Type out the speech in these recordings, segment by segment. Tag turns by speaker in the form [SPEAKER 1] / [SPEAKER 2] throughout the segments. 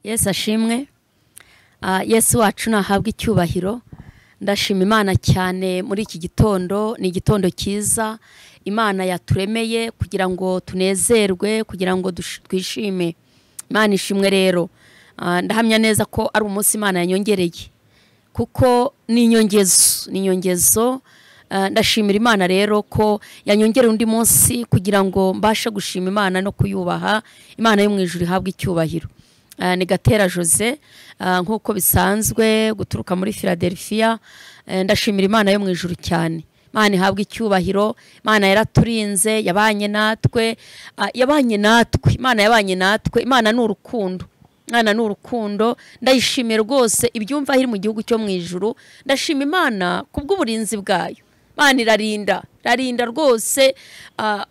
[SPEAKER 1] Yesu ashimwe. Yesu wacu nahabwa icyubahiro. Ndashima Imana cyane muri iki gitondo. Ni igitondo cyiza Imana yaturemeye kugira ngo tunezerwe, kugira ngo twishime. Imana ishimwe rero. Ndahamya neza ko ari umunsi Imana yanyongereye, kuko ni inyongezo. Ndashimira Imana rero ko yanyongera undi munsi kugira ngo mbashe gushima Imana no kuyubaha. Imana yo mu ijuru ihabwa icyubahiro. Ni Gatera Jose, nk'uko bisanzwe guturuka muri Philadelifia. Ndashimira Imana yo mu ijuru cyane. Imana ihabwa icyubahiro. Imana yaraturinze, yabanye natwe. Imana yabanye natwe. Imana ni urukundo. Imana ni urukundo. Ndayishimiye rwose ibyumva hiri mu gihugu cyo mu ijuru. Ndashima Imana kubw'uburinzi bwayo. Imana irarinda rwose,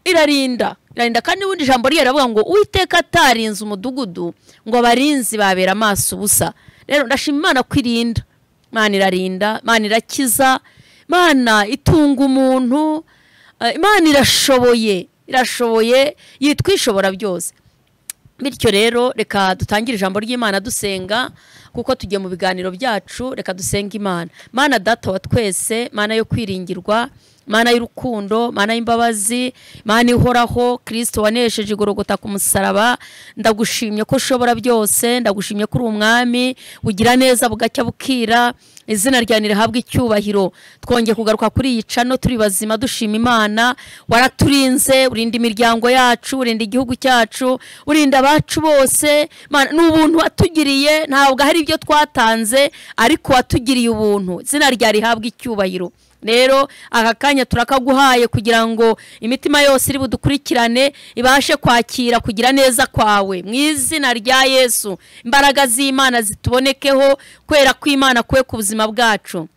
[SPEAKER 1] irarinda kandi ubundi ijambo riravuga ngo Uwiteka atarinze umudugudu ngo abarinzi babera amaso ubusa. Rero ndashima Imana kwirinda. Imana irarinda, Imana irakiza, Imana itunga umuntu, Imana irashoboye yitwa ishobora byose. Bityo rero reka dutangire ijambo ry'Imana dusenga, kuko tugiye mu biganiro byacu. Reka dusenga Imana. Mana data wa twese, Mana yo kwiringirwa, Mana y'urukundo, Mana y'imbabazi, Mana ihoraho, Kristo wanesheje igorogota ku musaraba. Ndagushimye ko ushobora byose, ndagushimye ko uri umwami ugira neza bugacya bukira. Izina ryawe rihabwa icyubahiro. Twongeye kugaruka kuri iyi cano turi bazima dushima Imana. Waraturinze, urinda imiryango yacu, urinda igihugu cyacu, urinda abacu bose. N'ubuntu watugiriye, ntabwo hari ibyo twatanze, ariko watugiriye ubuntu. Izina ryawe rihabwa icyubahiro. Rero aka kanya turakaguhaye kugira ngo imitima yose iri budukurikirane ibashe kwakira kugira neza kwawe. Mu izina rya Yesu, imbaraga z'Imana zitubonekeho, kwera kw'Imana kwe ku buzima bwacu.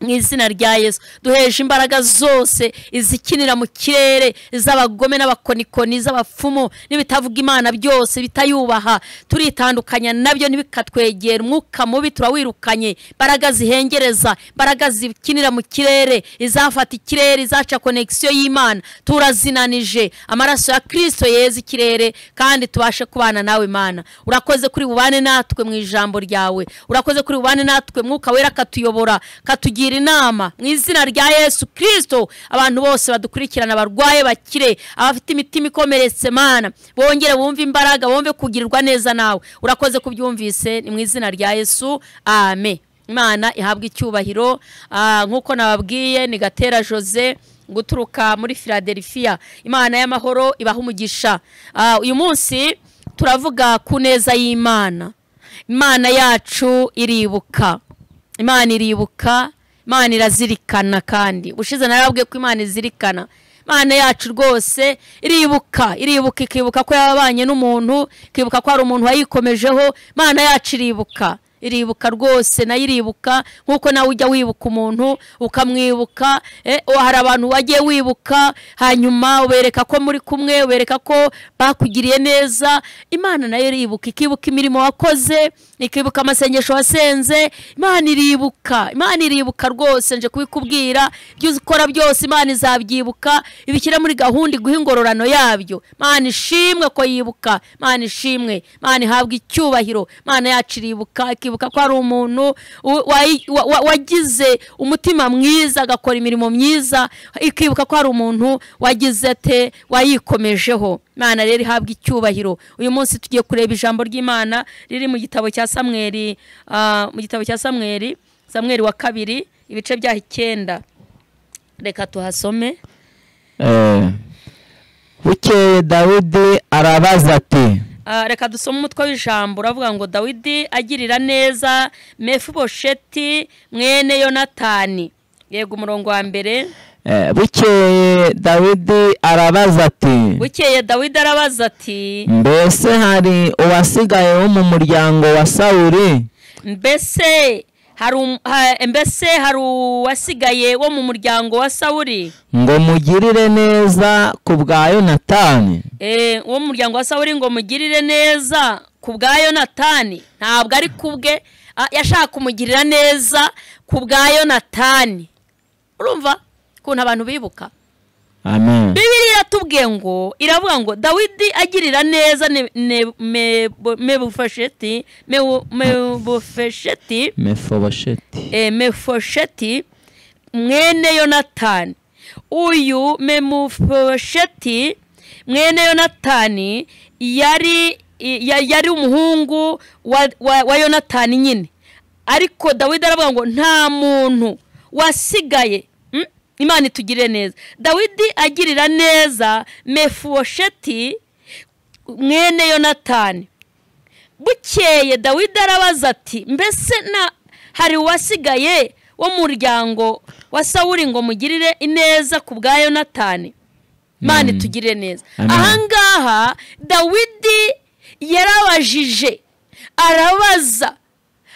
[SPEAKER 1] Mu izina rya Yesu duheje imbaraga zose izikinira mu kirere, iz'abagome n'abakonikoni, iz'abapfumu n'ibitavuga Imana byose bitayubaha. Turitandukanya nabyo ntibikatwegera. Umwuka mubi turawirukanye. Imbaraga zihengereza, imbaraga zikinira mu kirere, izafata ikirere, izaca connection y'Imana turazinanije. Amaraso ya Kristo yeza ikirere kandi tubashe kubana nawe Imana. Urakoze kuri bubane natwe mu ijambo ryawe. Urakoze kuri bubane natwe Mwuka Wera katuyobora, katugira inama. Mu izina rya Yesu Kristo, abantu bose badukurikirana barwaye bakire, abafite imitima ikomeretse Mana bongere bumve imbaraga, bumve kugirirwa neza nawe. Urakoze kubyumvise, ni mu izina rya Yesu, amen. Imana ihabwa icyubahiro. Nk'uko nababwiye ni Gatera Jose guturuka muri Philadelifia. Imana y'amahoro ibaha umugisha. Uyu munsi turavuga ku neza y'Imana. Imana yacu iribuka. Imana iribuka, Imana irazirikana. Kandi ushize narabwiye ko Imana izirikana. Imana yacu rwose iribuka ikibuka ko yabanye n'umuntu, ikibuka ko hari umuntu wayikomejeho. Imana yacu iribuka rwose, nayo iribuka nk'uko nawe ujya wibuka umuntu ukamwibuka. Hari abantu wagiye wibuka, hanyuma ubereka ko muri kumwe, ubereka ko bakugiriye neza. Imana nayo iribuka, ikibuka imirimo wakoze, ikibuka amasengesho wasenze. Imana iribuka rwose. Nje kubikubwira, ibyo ukora byose Imana izabyibuka, ibikira muri gahunda iguha ingororano yabyo. Imana ishimwe ko yibuka, Imana ishimwe, Imana ihabwa icyubahiro. Imana yacu iribuka, ikibuka ko ari umuntu wagize umutima mwiza, agakora imirimo myiza. Ikibuka ko ari umuntu wagize ate, wayikomejeho. Imana rero ihabwa icyubahiro. Uyu munsi tugiye kureba ijambo ry'Imana riri mu gitabo cya Samweli, Samweli wa kabiri, ibice bya 9. Reka tuhasome.
[SPEAKER 2] Bukeye Dawidi arabaza ati,
[SPEAKER 1] reka dusome umutwe w'ijambo. Uravuga ngo Dawidi agirira neza Mefibosheti mwene Yonatani. Yego, umurongo wa mbere.
[SPEAKER 2] Bukeye Dawidi arabaza ati, mbese hari uwasigaye wo mu muryango wa Sawuli?
[SPEAKER 1] Mbese hari uwasigaye wo mu muryango wa Sawuli
[SPEAKER 2] ngo mugirire neza ku bwa Yonatani?
[SPEAKER 1] Wo mu muryango wa Sawuli ngo mugirire neza ku bwa Yonatani. Ntabwo ari kubwe, yashaka kumugirira neza ku bwa Yonatani. Urumva ukuntu abantu bibuka?
[SPEAKER 2] Amen.
[SPEAKER 1] Bibiliya iratubwiye ngo iravuga ngo Dawidi agirira neza Mefosheti mwene Yonatani. Uyu Mefosheti mwene Yonatani yari umuhungu wa Yonatani nyine, ariko Dawidi aravuga ngo nta muntu wasigaye. Imana itugirire neza. Dawidi agirira neza Mefosheti mwene Yonatani. Bukeye Dawidi arabaza ati mbese hari wasigaye wo muryango wa Sawuli ngo mugirire ineza ku bwa Yonatani? Imana itugirire neza. Ahangaha Dawidi yarabajije arabaza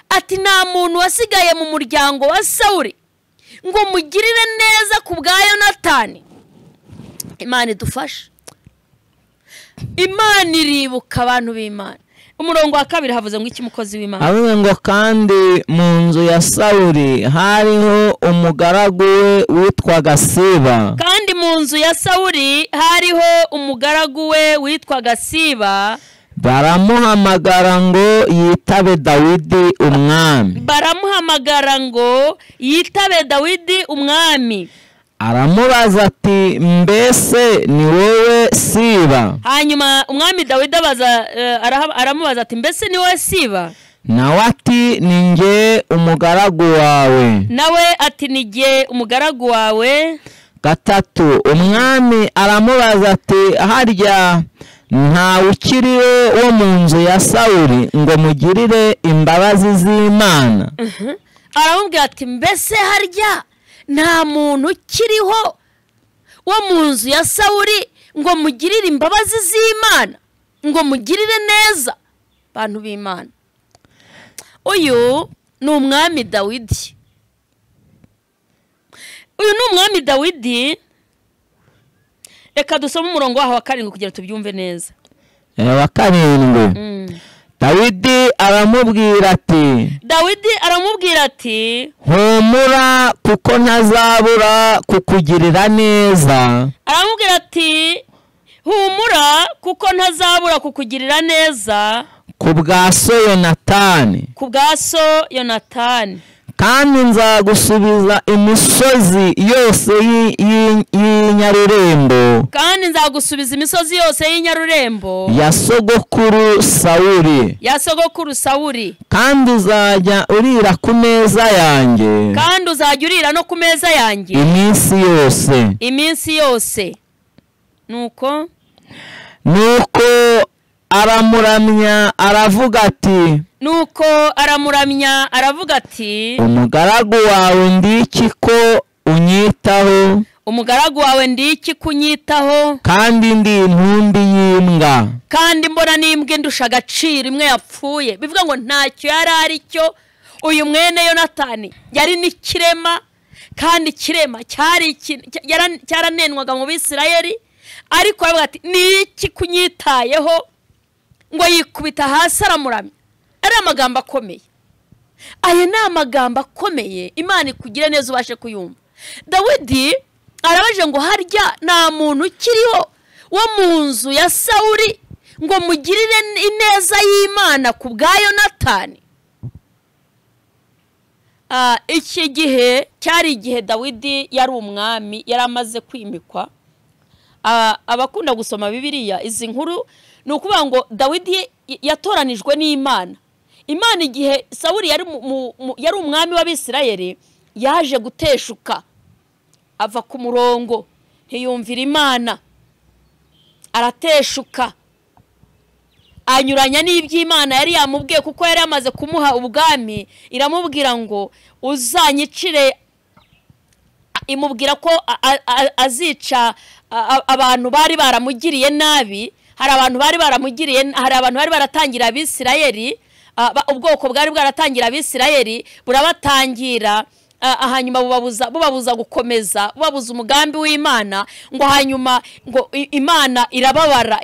[SPEAKER 1] ati nta muntu wasigaye mu muryango wa Sawuli ngo mugirire neza ku bwa Yonatani? Imana idufashe. Imana iribuka abantu b'Imana. Umurongo wa 2 havuze ngo iki mukozi w'Imana?
[SPEAKER 2] Avuga ngo kandi mu nzu ya Sawuli hariho umugaragu we witwaga Siba.
[SPEAKER 1] Kandi mu nzu ya Sawuli hariho umugaragu we witwaga Siba.
[SPEAKER 2] Baramuhamagara ngo yitabe Dawidi umwami.
[SPEAKER 1] Baramuhamagara ngo yitabe Dawidi umwami.
[SPEAKER 2] Aramubaza ati mbese ni wowe Siba?
[SPEAKER 1] Hanyuma umwami Dawidi aramubaza ati mbese ni wowe Siba?
[SPEAKER 2] Nawe ati ni nge umugaragu wawe.
[SPEAKER 1] Nawe ati ni nge umugaragu wawe.
[SPEAKER 2] 3 umwami aramubaza ati harya nta ukiriwe wo mu nzu ya Sawuli ngo mugirire imbabazi z'Imana?
[SPEAKER 1] Aramubwira ati mbese harya nta muntu ukiriho wo mu nzu ya Sawuli ngo mugirire imbabazi z'Imana, ngo mugirire neza bantu b'Imana? Uyu ni umwami Dawidi. Uyu ni umwami Dawidi. Reka dusome umurongo wa 7 kugira tubyumve neza.
[SPEAKER 2] Wa 7. Dawidi aramubwira ati humura kuko ntazabura kukugirira neza.
[SPEAKER 1] Aramubwira ati humura kuko ntazabura kukugirira neza
[SPEAKER 2] ku bwa so
[SPEAKER 1] Yonatani.
[SPEAKER 2] Kandi nzagusubiza imisozi yose y'inyarurembo.
[SPEAKER 1] Kandi nzagusubiza imisozi yose y'inyarurembo
[SPEAKER 2] ya sogokuru
[SPEAKER 1] Sawuli.
[SPEAKER 2] Kandi uzajya urira ku meza yanjye.
[SPEAKER 1] Kandi uzajya urira no ku meza yanjye
[SPEAKER 2] iminsi yose.
[SPEAKER 1] Nuko
[SPEAKER 2] aramuramya aravuga ati umugaragu wawe ndiki ko unyitaho.
[SPEAKER 1] Umugaragu wawe ndiki kunyitaho.
[SPEAKER 2] Kandi ndi intumbi y'imbwa.
[SPEAKER 1] Kandi mbona n'imbwa ndusha agaciro imwe yapfuye. Bivuga ngo ntacyo yari ari cyo. Uyu mwene Yonatani yari n'ikirema, kandi kirema cyaranenwaga mu Bisirayeli, ariko aravuga ati niki kunyitayeho, ngo yikubita hasi aramuramya. Ari amagambo akomeye. Aya ni amagambo akomeye. Imana ikugire neza ubashe kuyumva. Dawidi arabaje ngo harya nta muntu ukiriho wo mu nzu ya Sawuli ngo mugirire ineza y'Imana ku bwa Yonatani? Iki gihe cyari igihe Dawidi yari umwami, yari amaze kwimikwa. Abakunda gusoma Bibiliya izi nkuru ni ukuvuga ngo Dawidi yatoranijwe n'Imana. Imana igihe Sawuli yari umwami w'Abisirayeli yaje guteshuka, ava ku murongo, ntiyumvira Imana, arateshuka, anyuranya n'iby'Imana yari yamubwiye, kuko yari yamaze kumuha ubwami. Iramubwira ngo uzanyicire, imubwira ko azica abantu bari baramugiriye nabi. Hari abantu bari baratangira Abisirayeli, ubwoko bwari bwaratangira Abisirayeli burabatangira, hanyuma bubabuza gukomeza, bubabuza umugambi w'Imana. Ngo hanyuma ngo Imana irababara,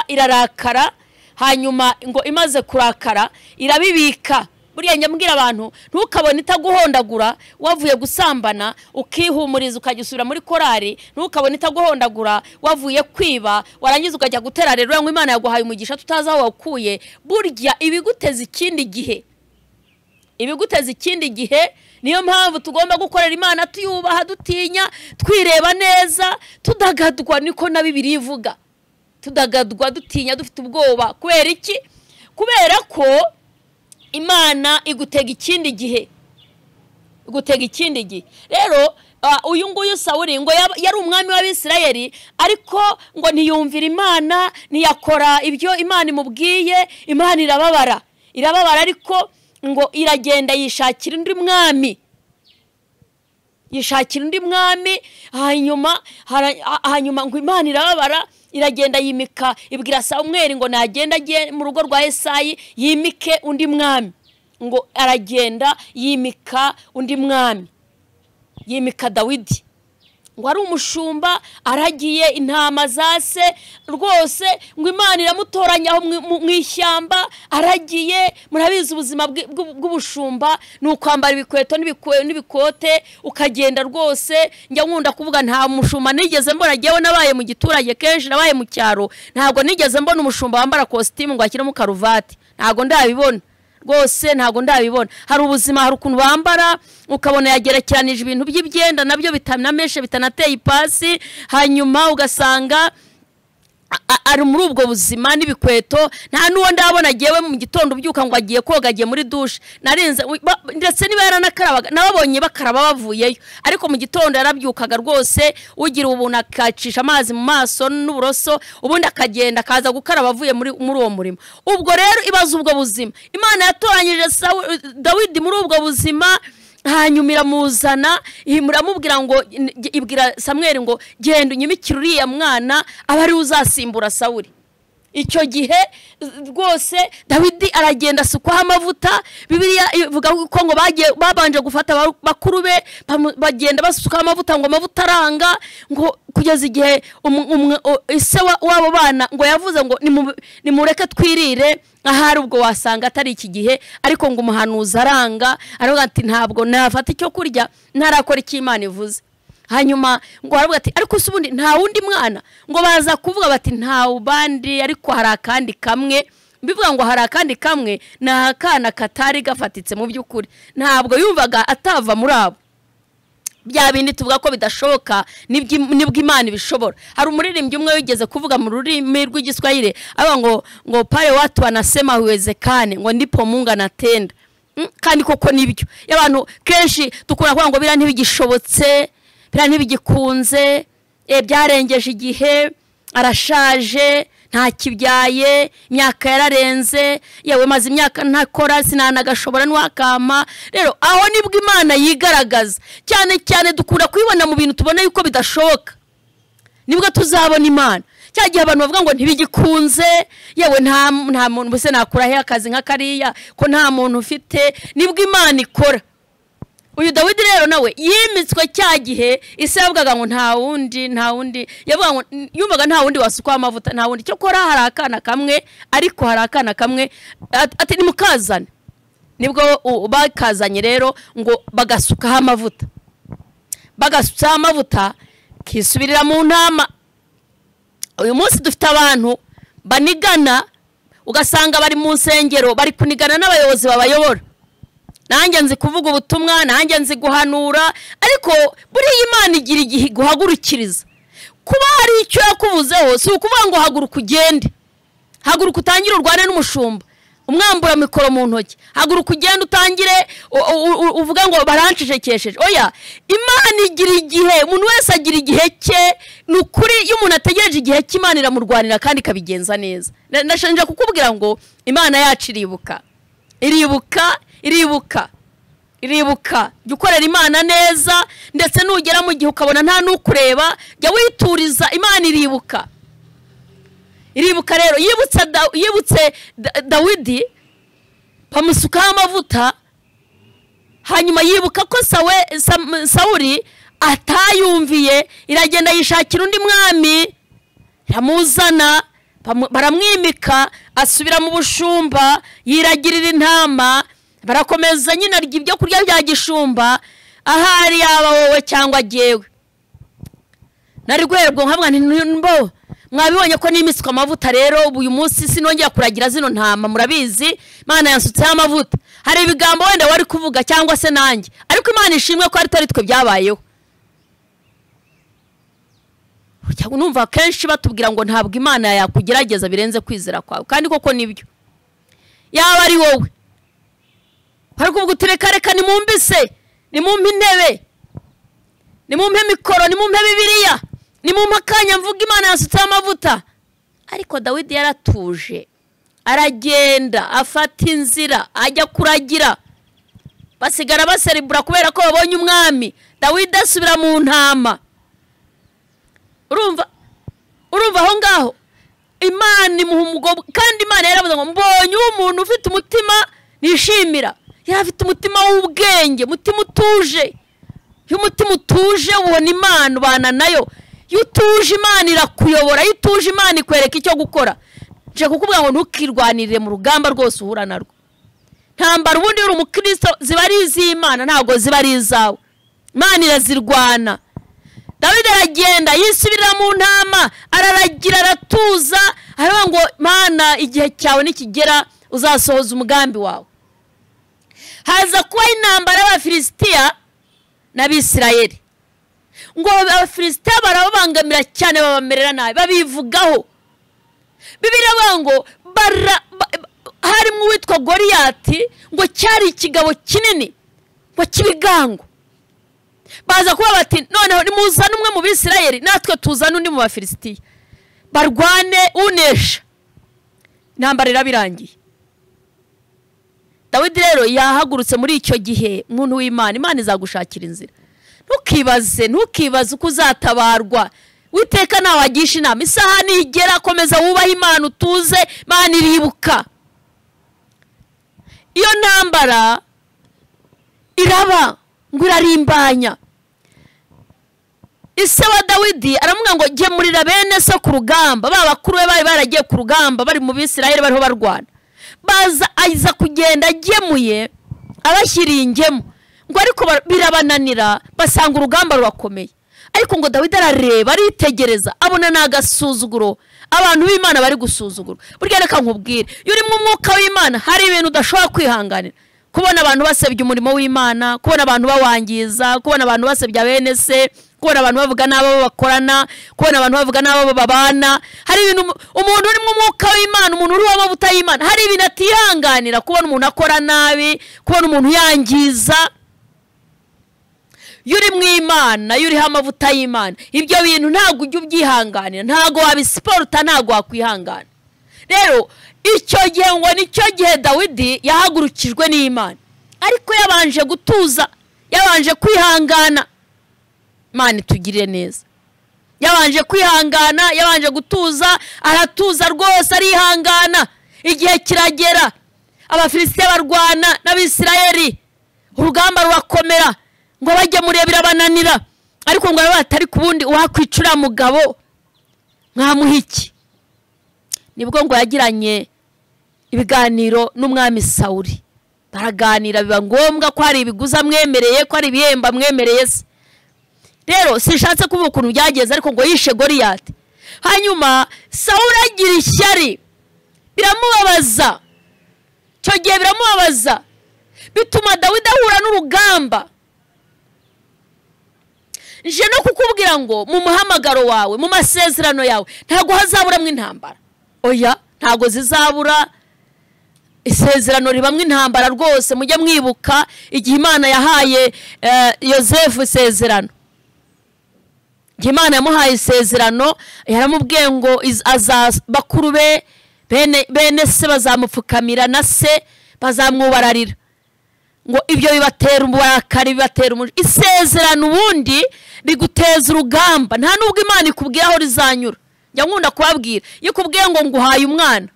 [SPEAKER 1] irarakara, hanyuma ngo imaze kurakara irabibika, buriya nyambwira abantu ntukabone itaguhondagura wavuye gusambana ukihumuriza ukagisubira muri korari, ntukabone itaguhondagura wavuye kwiba warangiza ukajya gutera rero ngo Imana yaguhaye umugisha tutazi aho wakuye. Burya ibiguteza ikindi gihe, ibiguteza ikindi gihe. Niyo mpamvu tugomba gukorera Imana tuyubaha, dutinya, twireba neza, tudagadwa. Niko na Bibiliya ivuga, tudagadwa, dutinya, dufite ubwoba. Kubera iki? Kubera ko Imana igutega ikindi gihe, igutega ikindi gihe. Rero uyu nguyu Sawuli ngo yari umwami w'Abisirayeli, ariko ngo ntiyumvira Imana, ntiyakora ibyo Imana imubwiye. Imana irababara, ariko ngo iragenda yishakira undi mwami, hanyuma ngo Imana irababara, iragenda yimika, ibwira Samweli ngo nagenda agiye mu rugo rwa Yesayi yimike undi mwami. Ngo aragenda yimika undi mwami, yimika Dawidi. Ngo ari umushumba, aragiye intama za se rwose, ngo Imana iramutoranyaho mu ishyamba, aragiye. Murabizi ubuzima bw'ubushumba ni ukwambara ibikweto n'ibikote ukagenda rwose. Njya nkunda kuvuga nta mushumba nigeze mbona, jyewe nabaye mu giturage kenshi, nabaye mu cyaro, ntabwo nigeze mbona umushumba wambara kositimu ngo ashyiremo karuvati. Ntabwo ndabibona rwose, ntabwo ndabibona. Hari ubuzima, hari ukuntu bambara ukabona yagerekeranije ibintu by'ibyenda nabyo bitanameshe, bitanateye ipasi, hanyuma ugasanga ari muri ubwo buzima n'ibikweto. Nta nuwo ndabona agiyewe mu gitondo ubyuka ngo agiye koga, agiye muri dushe. Narinze ndetse niba yaranakarabaga, nababonye bakaraba bavuyeyo, ariko mu gitondo yarabyukaga rwose, ugira ubuntu akacisha amazi mu maso n'uburoso, ubundi akagenda akaza gukaraba avuye muri uwo murimo. Ubwo rero ibaza ubwo buzima Imana yatoranyije Dawidi muri ubwo buzima, hanyuma iramuzana, iramubwira ngo, ibwira Samweli ngo genda unyimikire uriya mwana aba ari uzasimbura Sawuli. Icyo gihe rwose Dawidi aragenda asukwaho amavuta. Bibiliya ivuga ko ngo babanje gufata bakuru be, bagenda basukaho amavuta, ngo amavuta aranga, ngo kugeza igihe ise w'abo bana ngo yavuze ngo nimureke twirire. Ahari ubwo wasanga atari iki gihe, ariko ngo umuhanuzi aranga, aravuga ati ntabwo nafata icyo kurya ntarakora icyo Imana ivuze. Hanyuma ngo aravuga ati ariko se ubundi nta wundi mwana? Ngo baza kuvuga bati nta ubandi, ariko hari akandi kamwe. Bivuga ngo hari akandi kamwe, ni akana katari gafatitse mu by'ukuri. Ntabwo yumvaga atava muri abo. Bya bindi tuvuga ko bidashoboka nibwo Imana ibishobora. Hari umuririmbyi umwe wigeze kuvuga mu rurimi rw'Igiswahili, avuga ngo pale watu wanasema huwezekane, ngo ndipo Mungu anatenda. Kandi koko nibyo. Y'abantu kenshi dukura kuvuga ngo bira ntibigishobotse, bira ntibigikunze, byarengeje igihe, arashaje, nta kibyaye, imyaka yararenze, yewe maze imyaka ntakora, sinanagashobora n'wakama. Rero aho nibwo Imana yigaragaza. Cyane cyane dukunda kwibona mu bintu tubona yuko bidashoboka, nibwo tuzabona Imana. Cyagiye abantu bavuga ngo ntibigikunze, yewe nta muntu bose nakura he akazi nka kariya ko nta muntu ufite, nibwo Imana ikora. Uyu Dawidi rero nawe yimitswe cyagihe ise yavugaga ngo nta wundi, yavuga ngo yumvaga nta wundi wasukwa amavuta, nta wundi. Cyo kora hari akana kamwe, ariko hari akana kamwe ati nimukazane. Nibwo bakazanye rero ngo bagasukaho amavuta, bagasutsaho amavuta kisubirira mu ntama. Uyu munsi dufite abantu banigana, ugasanga bari mu nsengero bari kunigana n'abayobozi babayobora. Nanjye nzi kuvuga ubutumwa, nanjye nzi guhanura, ariko buri Imana igira igihe guhagurukiriza. Kuba hari icyo yakuvuzeho si ukuvuga ngo haguruka ugende, haguruka utangire urwane n'umushumba umwambura mikoro mu ntoki, haguruka ugende utangire uvuga ngo barancecekesheje. Oya, Imana igira igihe, umuntu wese agira igihe cye. Nukuri iyo umuntu ategereje igihe cy'Imana iramurwanira kandi kabigenza neza. Ndashanje kukubwira ngo Imana yacu iribuka gukorera Imana neza, ndetse nugera mu gihe ukabona nta nukureba, jya wituriza. Imana iribuka rero. Yibutse Dawidi bamusukaho amavuta, hanyuma yibuka ko Sawuli atayumviye, iragenda yishakira undi mwami, iramuzana, baramwimika, asubira mu bushumba, yiragirira intama, barakomeza nyine arya ibyo kurya bya gishumba, ahari yaba wowe cyangwa jyewe. Nari guherwa nkamwa ntimbo mwabibonye ko nimiswa amavuta, rero uyu munsi sinongera kuragira zino ntama, murabizi Imana yansutseho amavuta. Hari ibigambo wenda wari kuvuga cyangwa se nanjye, ariko Imana ishimwe ko ari twe byabayeho. Cyangwa numva kenshi batubwira ngo ntabwo Imana yakugerageza birenze kwizera kwawe, kandi koko nibyo. Yaba ari wowe hari kuvuga utireka reka nimumbise, nimumpe intebe, nimumpe mikoro, nimumpe Bibiliya, nimumpe akanya mvuga Imana yansutseho amavuta. Ariko Dawidi yaratuje, aragenda afata inzira ajya kuragira, basigara baseribura kubera ko babonye umwami. Dawidi asubira mu ntama. Urumva aho ngaho Imana imuha umugabo, kandi Imana yaravuze ngo mbonye umuntu ufite umutima nishimira. Yarafite umutima w'ubwenge, umutima utuje. Iyo umutima utuje ubona Imana ubana nayo. Iyo utuje Imana irakuyobora, iyo utuje Imana ikwereka icyo gukora. Je kukubwira ngo ntukirwanirire mu rugamba rwose uhura narwo. Ntambara ubundi uri umukristo ziba ari iz'Imana, ntabwo ziba ari izawe. Imana irazirwana. Dawidi aragenda yisubirira mu ntama, araragira, aratuza, aravuga ngo Mana igihe cyawe nikigera uzasohoza umugambi wawe. Haza kuba intambara y'Abafilisitiya n'Abisirayeli. Ngo Abafilisitiya barabangamira cyane, babamerera nabi, babivugaho. Bibiliya ivuga ngo harimo uwitwa Goliyati, ngo cyari ikigabo kinini, ngo kibigango. Baza kuba bati noneho nimuzana umwe mu Bisirayeli, natwe tuzana undi mu Bafilisitiya, barwane unesha. Intambara irabirangiye. Dawidi rero yahagurutse muri icyo gihe, umuntu w'Imana, Imana izagushakira inzira. Ntukibaze uko uzatabarwa. Witeka nawe agisha inama. Isaha nigera komeza wubaha Imana, utuze, Imana iribuka. Iyo ntambara iraba ngo irarimbanya. Ise wa Dawidi aravuga ngo gemurira bene so ku rugamba. Bakuru be bari baragiye ku rugamba, bari mu Bisirayeli bariho barwana. Baza aza kugenda agemuye abashyiriye ingemu, ngo ariko birabananira, basanga urugamba rurakomeye. Ariko ngo Dawidi arareba, aritegereza, abona nagasuzuguro abantu b'Imana bari gusuzugura. Burya reka nkubwire, iyo uri mu mwuka w'Imana hari ibintu udashobora kwihanganira. Kubona abantu basebya umurimo w'Imana, kubona abantu bawangiza, kubona abantu basebya bene se, kubona abantu bavuga nabo bakorana, kubona abantu bavuga nabo babana. Hari ibintu umuntu uri mu mwuka w'Imana, umuntu uri w'amavuta y'Imana, hari ibintu atihanganira. Kubona umuntu akora nabi, kubona umuntu yangiza. Yuri mu Imana, yuri amavuta y'Imana, ibyo bintu ntago ujye ubyihanganira, ntago wabisiporta, ntago wakwihangana. Rero icyo gihe ngo nicyo gihe Dawidi yahagurukijwe n'Imana, ariko yabanje gutuza, yabanje kwihangana. Imana itugirire neza. Yabanje kwihangana, yabanje gutuza, aratuza rwose, arihangana. Igihe kiragera, Abafilisitiya barwana n'Abisirayeli, urugamba rurakomera, ngo bajye murebera bananira. Ariko ngo batari kubundi uwakwicura mugabo nkamuhiki. Nibwo ngo yagiranye ibiganiro n'umwami Sawuli. Baraganira, biba ngombwa ko hari ibiguza mwemereye, ko hari ibihemba mwemereye se. Rero sishatse kuvuga ukuntu byageze, ariko ngo yishe Goliyati. Hanyuma Sawuli agira ishyari, biramubabaza. Cyo gihe biramubabaza, bituma Dawidi ahura n'urugamba. Je no kukubwira ngo mu muhamagaro wawe, mu masezerano yawe, ntago hazaburamwe intambara. Oya, ntago zizabura. Isezerano ribamwe intambara rwose. Mujye mwibuka igihe Imana yahaye Yosefu isezerano. Igihe Imana yamuhaye isezerano, yaramubwiye ngo bakuru be bene se bazamupfukamira, na se bazamwubararira. Ngo ibyo bibatera uburakari, bibatera isezerano ubundi riguteza urugamba. Nta nubwo Imana ikubwira aho rizanyura. Njya nkunda kubabwira, iyo ikubwiye ngo nguhaye umwana,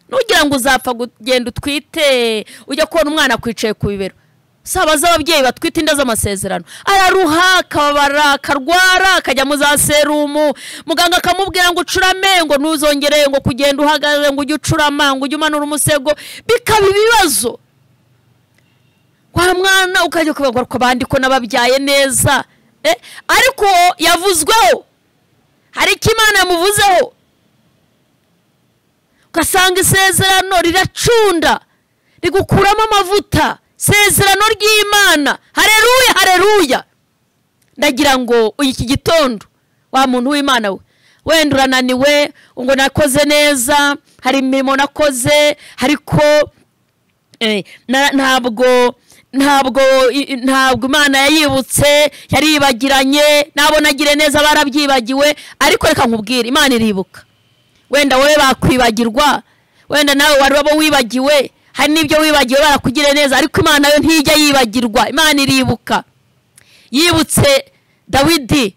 [SPEAKER 1] nugira ngo uzapfa kugenda utwite, ujya kubona umwana kwicaye ku bibero. Sabaza ababyeyi batwite inda z'amasezerano, araruha, akababara, akarwara, akajya mu za serumu, muganga akamubwira ngo ucurame, ngo ntuzongere ngo kugenda uhagaze, ngo ujye ucurama, ngo ujye umanura umusego, bikaba ibibazo. kwa mwana ukajya kubagwa ku bandi ko nababyaye neza ariko yavuzweho hari Imana yamuvuzeho ugasanga isezerano riracunda rigukuramo amavuta isezerano ry'Imana. Haleluya haleluya. Ndagira ngo iki gitondo wa muntu w'Imana we wenda urananiwe ngo nakoze neza hari imirimo nakoze ariko ntabwo Imana yayibutse yaribagiranye nabo nagire neza barabyibagiwe ariko reka nkubwire Imana iribuka. Wenda wowe bakwibagirwa wenda nawe wari wabo wibagiwe hari nibyo wibagiwe barakugire neza ariko Imana yo ntijya yibagirwa. Imana iribuka. Yibutse Dawidi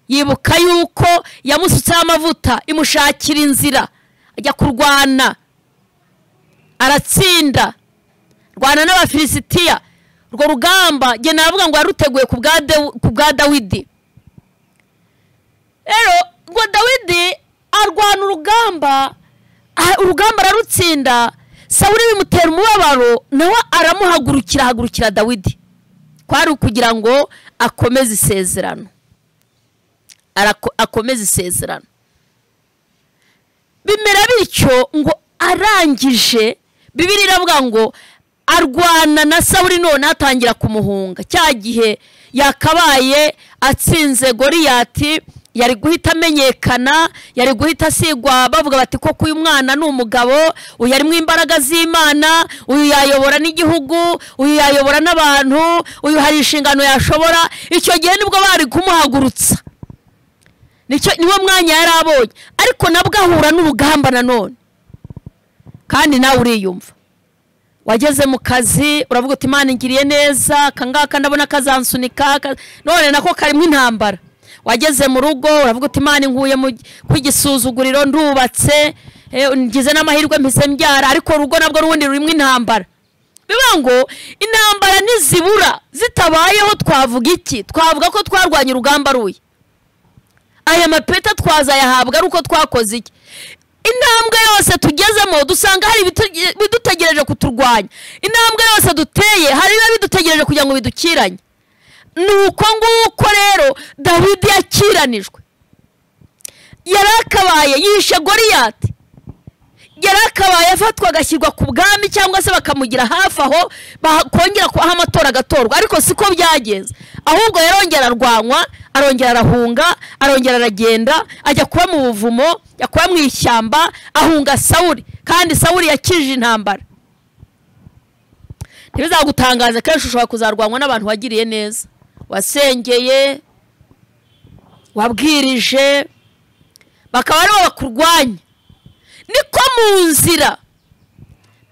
[SPEAKER 1] yibuka yuko yamusutseho amavuta imushakira inzira ajya kurwana aratsinda rwana n'Abafilisitiya. Urwo rugamba nge navuga ngo yaruteguye ku bwa Dawidi. Rero ngo Dawidi arwana urugamba ararutsinda. Sawuli bimutera umubabaro nawe hagurukira Dawidi kwari kugira ngo akomeze isezerano akomeze isezerano. Bimera bityo ngo arangije Bibiliya iravuga ngo arwana na Sawuli none atangira kumuhunga. Cya gihe yakabaye atsinze Goliyati yari guhita amenyekana yari guhita asigwa bavuga bati koko uyu mwana ni umugabo uyu ari mu imbaraga z'Imana uyu yayobora n'igihugu uyu yayobora n'abantu uyu hari inshingano yashobora. Icyo gihe nibwo bari kumuhagurutsa niwo mwanya yari abonye ariko nabwo ahura n'urugamba nanone. Kandi nawe uriyumva wageze mu kazi uravuga uti Imana ingiriye neza kangaka ndabona kazansunika none nako karimo intambara. Wageze mu rugo uravuga uti Imana inkuye ku gisuzuguriro ndubatse ngize n'amahirwe mpise mbyara ariko urugo nabwo rundi rurimo intambara. Bivuga ngo intambara nizibura zitabayeho twavuga iki? Twavuga ko twarwanya urugamba ruye. Aya mapeta twazayahabwa ari uko twakoze iki? Intambwe yose tugezemo dusanga hari bidutegereje kuturwanya. Intambwe yose duteye hari bidutegereje kugira ngo bidukiranye. Nuko nguko rero Dawidi yakiranijwe. Yarakabaye yishe Goliyati. Yarakabaye afatwa agashyirwa ku bwami cyangwa se bakamugira hafi aho bakongera ko amatora agatorwa ariko siko byagenze. Ahubwo yarongera arwanwa arongera arahunga arongera aragenda ajya kuba mu buvumo yakuba mu ishyamba ahunga Sawuli. Kandi Sawuli yakije intambara. Ntibizagutangaza kenshi ushobora kuzarwanwa n'abantu wagiriye neza wasengeye wabwirije bakaba aribo bakurwanya. Niko mu nzira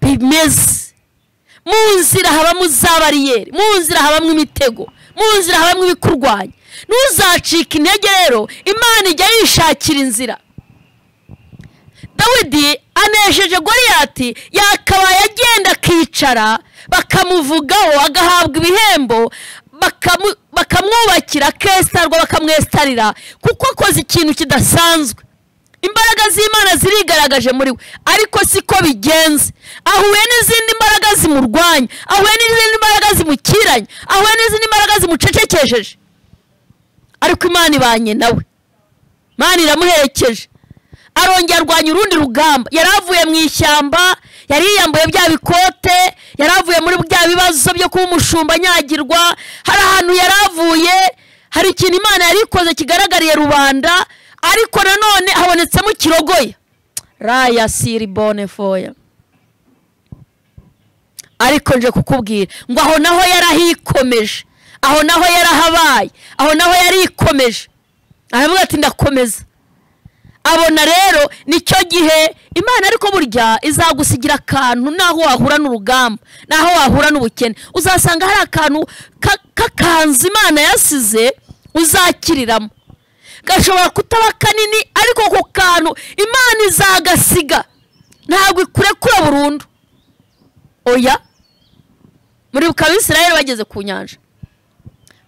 [SPEAKER 1] bimeze. Mu nzira habamo za bariyeri, mu nzira habamo imitego, mu nzira habamo ibikurwanya. Nuzacika intege rero Imana ijya yishakira inzira. Dawidi anesheje Goliyati yakabaye agenda akicara bakamuvugaho agahabwa ibihembo bakamwubakira kestarwa bakamwestarira kuko akoze ikintu kidasanzwe. Imbaraga z'Imana zirigaragaje muri we ariko siko bigenze. Ahuye n'izindi mbaraga zimurwanya, ahuye n'izindi mbaraga zimukiranye, ahuye n'izindi mbaraga zimucecekesheje ariko Imana ibanye nawe. Imana iramuherekeje arongera arwanya urundi rugamba. Yaravuye mu ishyamba yari yambaye bya bikote yaravuye muri bya bibazo byo kuba umushumba nyagirwa. Hari ahantu yaravuye hari ikintu Imana yari ikoze kigaragariye rubanda ariko nanone habonetsemo kirogoya raya siri bone foya. Ariko nje kukubwira ngo aho naho yarahikomeje, aho naho yarahabaye, aho naho yarikomeje. Aravuga ati ndakomeza. Abona rero nicyo gihe Imana ariko burya izagusigira akantu naho wahura n'urugamba naho wahura n'ubukene uzasanga hari akantu kakanzu Imana yasize uzakiriramo. Gashobora kutaba kanini ariko ko kantu Imana izagasiga ntabwo ikurekura burundu. Oya muri Abisirayeli bageze ku nyanja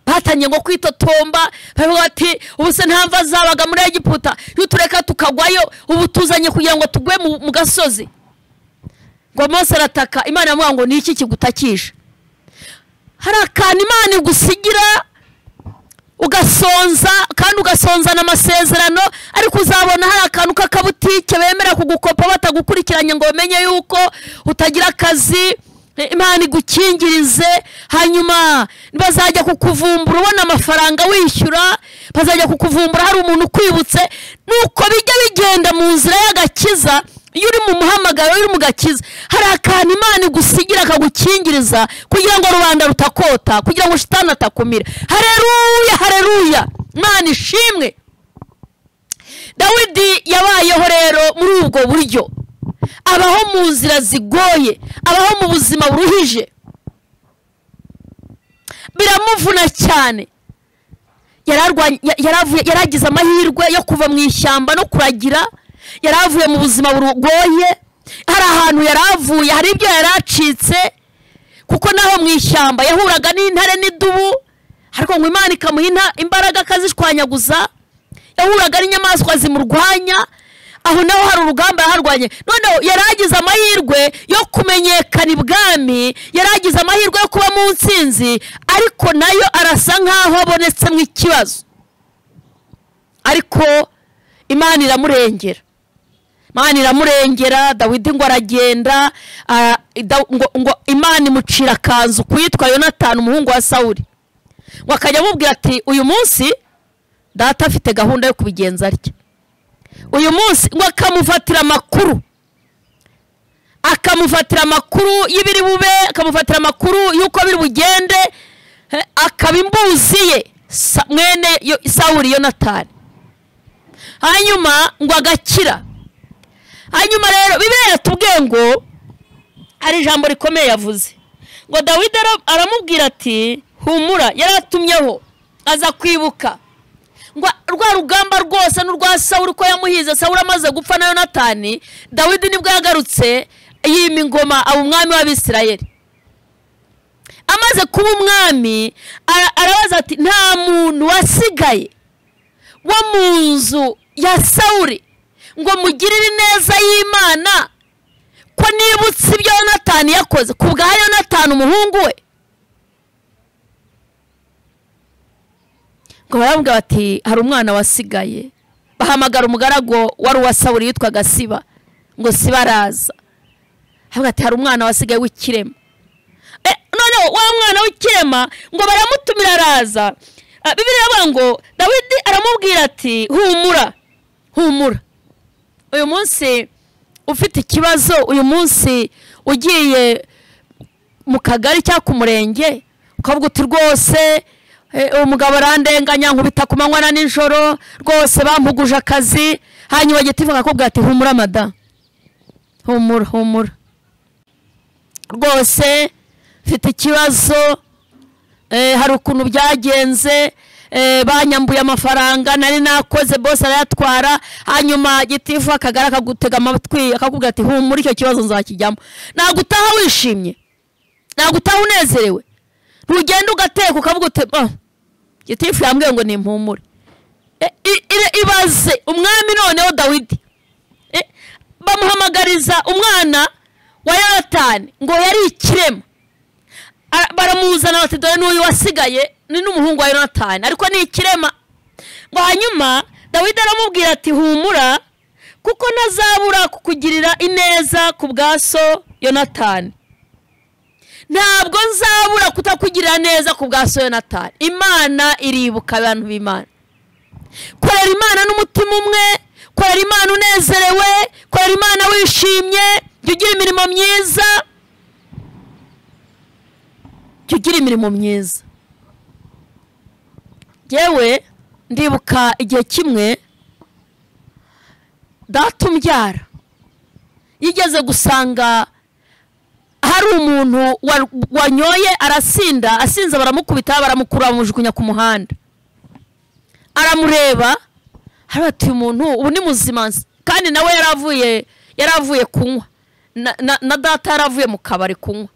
[SPEAKER 1] batanye ngo kwitotomba bavuga ati ubuse ntamva zabaga muri Egiputa yutureka tukagwayo ubu tuzanye kugira ngo tugwe mu gasozi. Ngo Mose arataka Imana yamuha ngo niki kigutakisha hari akantu Imana igusigira ugasonza, kandi ugasonzana amasezerano, ariko uzabona hari akantu k'akabutike bemera kugukopa batagukurikiranye ngo bamenye yuko utagira akazi. Imana igukingirize, hanyuma bazajya kukuvumbura ubona amafaranga wishyura, bazajya kukuvumbura hari umuntu ukwibutse. Nuko bijya bigenda mu nzira y'agakiza. Iyo uri mu muhamagaro, uri mu gakiza, hari akantu Imana igusigira akagukingiriza kugira ngo rubanda rutakota, kugira ngo shitani atakumira. Haleluya, haleluya, Imana ishimwe. Dawidi yabayeho rero muri ubwo buryo, abaho mu nzira zigoye, abaho mu buzima buruhije, biramuvuna cyane. Yaragize amahirwe yo kuva mu ishyamba no kuragira, yaravuye mu buzima bugoye, hari ahantu yaravuye, hari ibyo yaracitse, kuko naho mu ishyamba yahuraga n'intare n'idubu, ariko ngo Imana ikamuha imbaraga akazishwanyaguza. Yahuraga n'inyamaswa zimurwanya, aho naho hari urugamba yaharwanye. Noneho yaragize amahirwe yo kumenyekana ibwami, yaragize amahirwe yo kuba mu nsinzi, ariko nayo arasa nk'aho abonetsemo ikibazo. Ariko Imana iramurengera, Imana iramurengera. Dawidi ngo aragenda, ngo Imana imucira akanzu kwitwa Yonatani umuhungu wa Sawuli, ngo akajya amubwira ati uyu munsi data afite gahunda yo kubigenza atya. Uyu munsi ngo akamufatira amakuru y'ibiri bube, akamufatira amakuru y'uko biri bugende, akabimbuziye mwene Sawuli Yonatani, hanyuma ngo agakira. Hanyuma rero Bibiliya yatubwiye ngo hari ijambo rikomeye yavuze, ngo Dawidi aramubwira ati humura, yaratumyeho aza kwibuka ngo rwa rugamba rwose n'urwa Sawuli ko yamuhize. Sawuli amaze gupfa na Yonatani, Dawidi nibwo yagarutse yima ingoma, aba umwami w'Abisirayeli. Amaze kuba umwami, arabaza ati nta muntu wasigaye wo mu nzu ya Sawuli ngo mugirire neza y'Imana, ko nibutse ibyo Yonatani yakoze ku bwa Yonatani umuhungu we. Ngo baramubwira bati hari umwana wasigaye. Bahamagara umugaragu wari uwa Sawuli yitwaga Siba, ngo Siba araza, avuga ati hari umwana wasigaye w'ikirema. Noneho wa mwana w'ikirema ngo baramutumira araza. Bibiliya ivuga ngo Dawidi aramubwira ati humura, humura, uyu munsi ufite ikibazo, uyu munsi ugiye mu kagari cyangwa ku murenge, ukavuga uti rwose umugabo arandenganya nkubita ku manywa na nijoro, rwose bampuguje akazi. Hanyuma gitifu akakubwira ati humura mada, humura, humura, rwose mfite ikibazo, hari ukuntu byagenze, banyambuye amafaranga nari nakoze, bose arayatwara. Hanyuma gitifu akagara akagutega amatwi akakubwira ati humura, icyo kibazo nzakijyamo. Nagutaha wishimye, nagutaha unezerewe, ntugenda ugateka ukavuga uti gitifu yambwiye ngo nimpumure. Ibaze umwami noneho Dawidi bamuhamagariza umwana wa Yonatani ngo yari ikirema, baramuzana bati dore n'uyu wasigaye ni n'umuhungu wa Yonatani, ariko ni ikirema. Ngo hanyuma Dawidi aramubwira ati humura, kuko ntazabura kukugirira ineza ku bwa so Yonatani, ntabwo nzabura kutakugirira neza ku bwa so Yonatani. Imana iribuka abantu b'Imana. Korera Imana n'umutima umwe, korera Imana unezerewe, korera Imana wishimye, jya ugira imirimo myiza, jya ugira imirimo myiza. Yewe ndibuka igihe kimwe data umbyara yigeze gusanga hari umuntu wanyoye arasinda, asinze baramukubita, baramukura bamujugunya ku muhanda. Aramureba harati umuntu ubu ni muzima, kandi nawe yaravuye kunywa na data yaravuye mu kabari kunywa.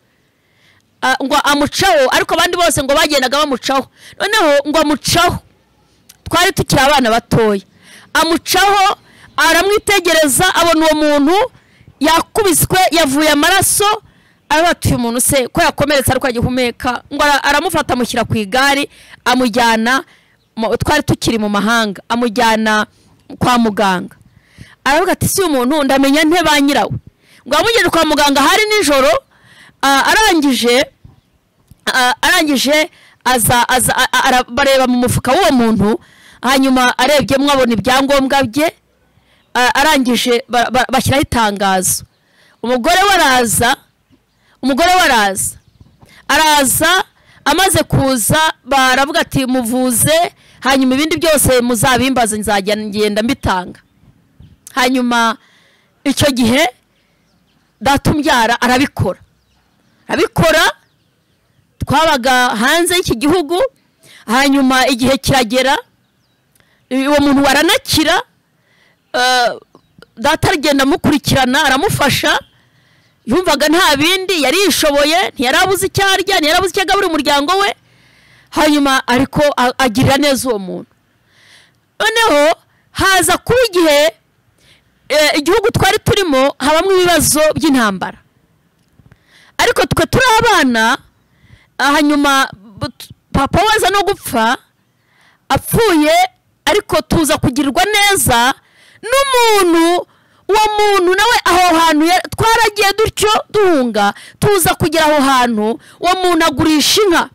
[SPEAKER 1] Ngo amucaho, ariko abandi bose ngo bagendaga bamucaho. Noneho ngo amucaho, twari tukiri abana batoya, amucaho aramwitegereza, abona uwo muntu yakubiswe, yavuye amaraso, abatuye umuntu se ko yakomeretse ariko agihumeka ngo aramufata amushyira ku igare amujyana twari tukiri mu mahanga amujyana kwa muganga. Aravuga ati si umuntu ndamenya nte ba nyirawe ngo amugeze kwa muganga hari nijoro. Arangije bareba mu mufuka w'uwo muntu hanyuma arebye mwabona ibyangombwa bye. Arangije bashyiraho itangazo. Umugore araza amaze kuza baravuga ati muvuze hanyuma ibindi byose muzabimbaza ngenda mbitanga. Hanyuma icyo gihe datumbyara arabikora twabaga hanze y'iki gihugu. Hanyuma igihe kiragera uwo muntu waranakira. Data aragenda amukurikirana aramufasha yumvaga nta bindi yari yishoboye ntiyarabuze icyo arya ntiyarabuze icyo agaburira umuryango we. Hanyuma ariko agirira neza uwo muntu. Noneho haza kuba igihe igihugu twari turimo habamo ibibazo by'intambara ariko twe turi abana. Hanyuma papa waza no gupfa apfuye ariko tuza kugirirwa neza n'umuntu. Uwo muntu nawe aho hantu twaragiye dutyo duhunga tuza kugera aho hantu. Uwo muntu agurisha inka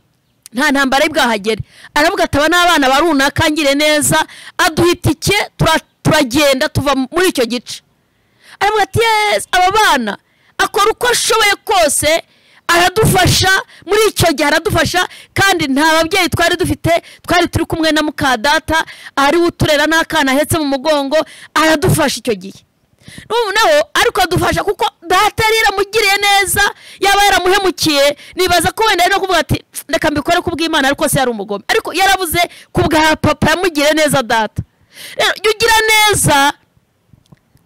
[SPEAKER 1] nta ntambara y'ibwahagere. Aravuga ati aba n'abana barunaka ngire neza aduha itike turagenda tuva muri icyo gice. Aravuga ati yes aba bana akora uko ashoboye kose aradufasha muri icyo gihe aradufasha kandi nta babyeyi twari dufite twari turi kumwe na mukadata ari uturera n'akana ahetse mu mugongo aradufasha icyo gihe. Noneho ariko adufasha kuko data yari yaramugiriye neza yaba yaramuhemukiye nibaza ko wenda no kuvuga ati reka mbikore ku bw'Imana ariko se yari umugome ariko yarabuze ku bwa papa yamugiriye neza data. Rero ugira neza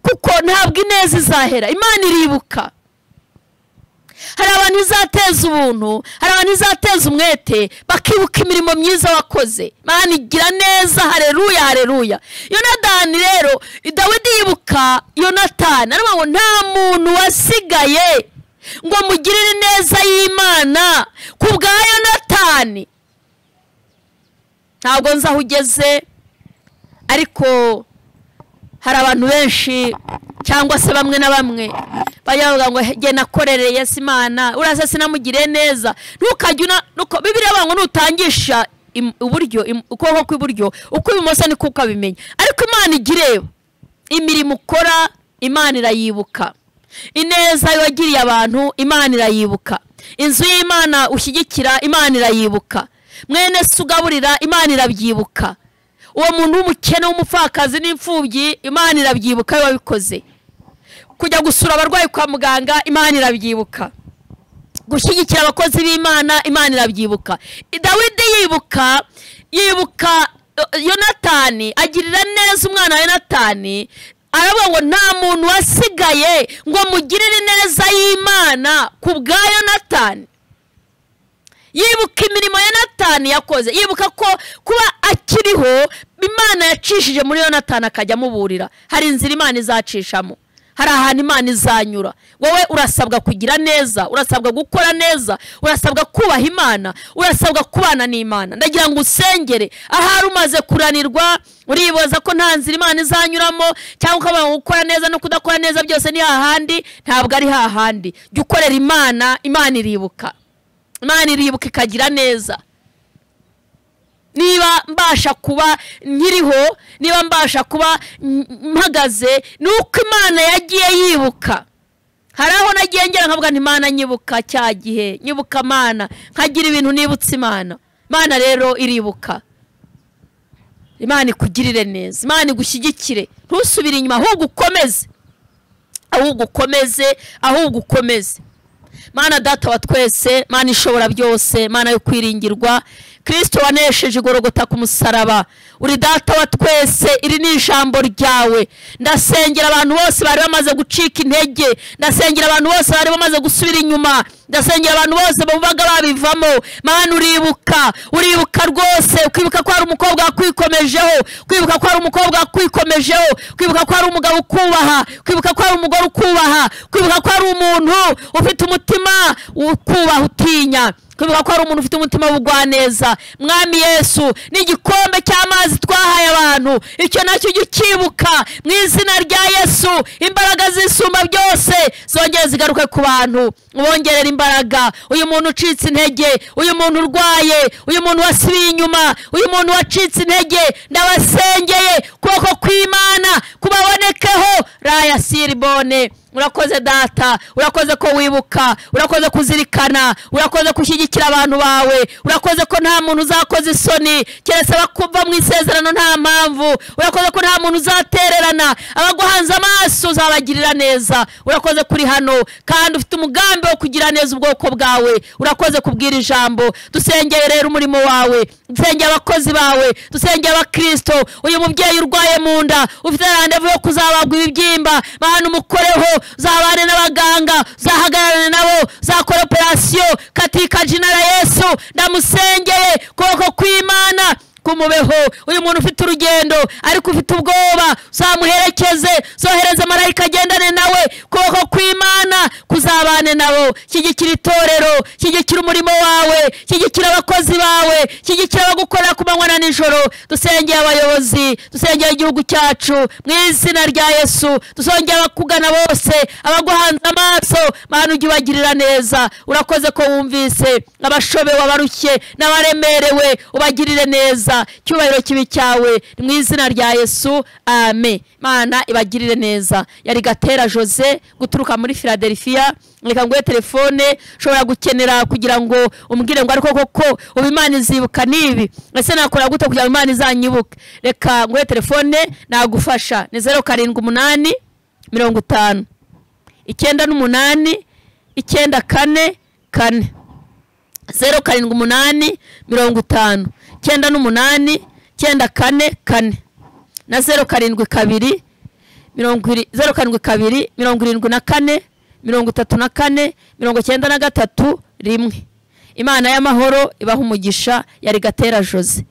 [SPEAKER 1] kuko ntabwo ineza izahera. Imana iribuka. Hari abantu izateza ubuntu hari abantu izateza umwete bakibuka imirimo myiza wakoze. Imana igira neza. Haleluya haleluya. Yonatani rero Dawidi yibuka Yonatani arimo ngo nta muntu wasigaye ngo mugirire neza y'Imana ku bwa Yonatani. Ntabwo nzi aho ugeze ariko hari abantu benshi cyangwa se bamwe na bamwe bayavuga ngo ge nakorereye Imana uraza sinamugire neza. Ntukajya nuko Bibiliya bango nutangisha uburyo ukuboko kw'iburyo uko ibumoso niko ukabimenya ariko Imana igireba imirimo ukora. Imana irayibuka. Ineza yagiriye abantu Imana irayibuka. Inzu y'Imana ushyigikira Imana irayibuka. Mwene sugaburira Imana irabyibuka. Uwo muntu w'umukene w'umupfakazi n'imfubyi Imana irabyibuka wabikoze. Kujya gusura abarwayi kwa muganga Imana irabyibuka. Gushyigikira abakozi b'Imana Imana irabyibuka. Dawidi yibuka Yonatani agirira neza umwana wa Yonatani. Aravuga ngo nta muntu wasigaye ngo mugirire neza y'Imana ku bwa Yonatani. Yibuka imirimo Yonatani yakoze. Yibuka ko kuba akiriho Imana yacishije muri Yonatani akajya amuburira hari inzira Imana izacishamo. Hari ahantu Imana izanyura. Wowe urasabwa kugira neza, urasabwa gukora neza, urasabwa kubaha Imana, urasabwa kubana n'Imana. Ndagira ngo usengere ahari umaze kuranirwa uriboza ko nta nzira Imana izanyuramo cyangwa ukaba gukora neza no kudakora neza byose ni hahandi. Ntabwo ari hahandi. Jya ukorera Imana. Imana iribuka. Imana iribuka ikagira neza. Niba mbasha kuba nkiriho niba mbasha kuba mpagaze nuko Imana yagiye yibuka. Hari aho nagiye ngera nkavuga nti Imana nyibuka cya gihe nyibuka Imana nkagira ibintu nibutse Imana. Imana rero iribuka. Imana ikugirire neza. Imana igushyigikire ntusubire inyuma ahubwo ukomeze. Mana data wa twese Mana ishobora byose Mana yo kwiringirwa Kristo wanesheje igorogota ku musaraba. Uri data wa twese, iri ni ijambo ryawe. Ndasengera abantu bose bari bamaze gucika intege, ndasengera abantu bose bari bamaze gusubira inyuma, ndasengera abantu bose bumvaga babivamo. Mana uribuka rwose, kwibuka ko hari umukobwa wakwikomejeho, kwibuka ko hari umukobwa wakwikomejeho, kwibuka ko hari umugabo ukubaha, kwibuka ko hari umugore ukubaha, kwibuka ko hari umuntu ufite umutima ukubaha utinya, kwibuka ko hari umuntu ufite umutima w'ubugwaneza. Mwami Yesu, n'igikombe cy'amazi twahaye abantu, icyo nacyo ujye ukibuka mu izina rya Yesu. Imbaraga z'isumba byose zongere zigaruke ku bantu, ubongerera imbaraga. Uyu muntu ucitse intege, uyu muntu urwaye, uyu muntu wasibiye inyuma, uyu muntu wacitse intege, ndabasengeye kuboko kw'Imana kubabonekeho. Raya siribone. Urakoze data, urakoze ko wibuka, urakoze kuzirikana, urakoze kushyigikira abantu bawe, urakoze ko nta muntu uzakoza isoni keretse bakuva mu isezerano nta mpamvu, urakoze ko nta muntu uzatererana, abaguhanze amaso uzabagirira neza. Urakoze kuri hano kandi ufite umugambi wo kugira neza ubwoko bwawe. Urakoze kubwira ijambo. Dusengeye rero umurimo wawe, dusengeye abakozi bawe, dusengeye abakristo. Uyu mubyeyi urwaye mu nda, ufite randevu yo kuzabagwa ibibyimba, Mana umukoreho, zabane n'abaganga, zahagararane nabo, zakora operasiyo katika jina la Yesu. Ndamusengeye kuboko kw'Imana kumubeho. Uyu muntu ufite urugendo ariko ufite ubwoba, uzamuherekeze, zohereza marayika agendane nawe. Kuboko kw'Imana kuzabane nabo. Shyigikira itorero, shyigikira umurimo wawe, shyigikira abakozi bawe, shyigikira abagukorera ku manywa na nijoro. Dusengeye abayobozi, dusengeye igihugu cyacu mu izina rya Yesu. Dusongeye abakugana bose, abaguhanze amaso, Mana ujye ubagirira neza. Urakoze ko wumvise abashobewe, abarushye n'abaremerewe, ubagirire neza. Cyubahiro kibi cyawe mu izina rya Yesu, amen. Mana ibagirire neza. Yari Gatera Jose guturuka muri Philadelifia. Reka nguhe telefone ushobora gukenera kugira ngo umbwire ngo ariko koko ubu Imana izibuka nibi, ese nakora gute kugira ngo Imana izanyibuke. Reka nguhe telefone nagufasha. Ni 078 50 98 94 4 078 50 98 94 na 072 072 74 34 93 1. Imana y'amahoro ibaha umugisha. Yari Gatera Jose.